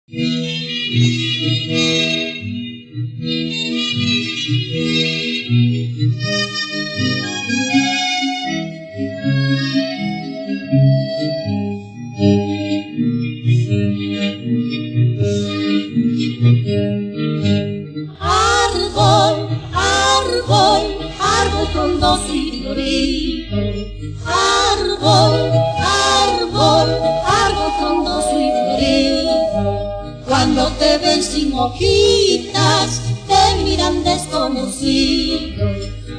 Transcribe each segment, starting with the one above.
Árbol, árbol, árbol frondoso y florido. Árbol, árbol, árbol frondoso y florido. Cuando te ven sin hojitas, te miran desconocido.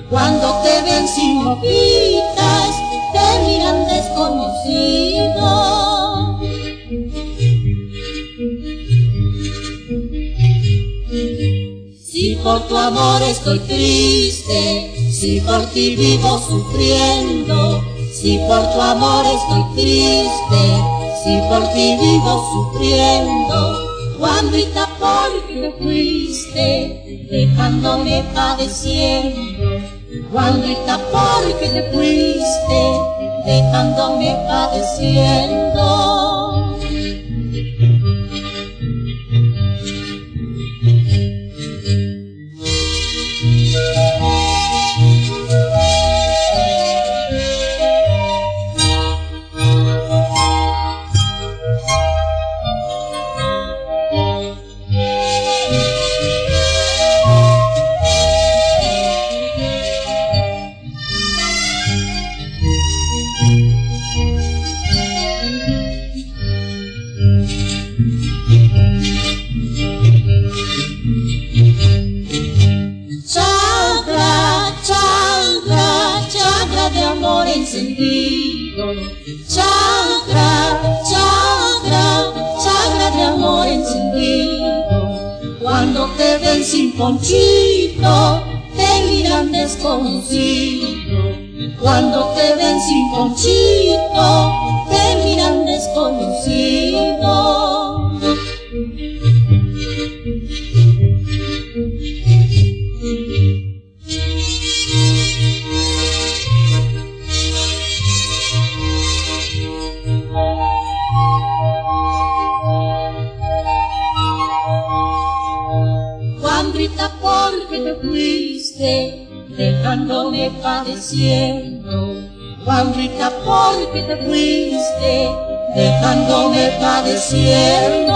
Cuando te ven sin hojitas, te miran desconocido. Si por tu amor estoy triste, si por ti vivo sufriendo, si por tu amor estoy triste, si por ti vivo sufriendo, Juanita, ¿por qué te fuiste dejándome padeciendo? Juanita, ¿por qué te fuiste dejándome padeciendo? Encendido, chagra, chagra, chagra de amor encendido. Cuando te ven sin ponchito, te miran desconocido. Cuando te ven sin ponchito, te miran desconocido. Juanita, ¿por qué te fuiste dejándome padeciendo? Juanita, ¿por qué te fuiste dejándome padeciendo?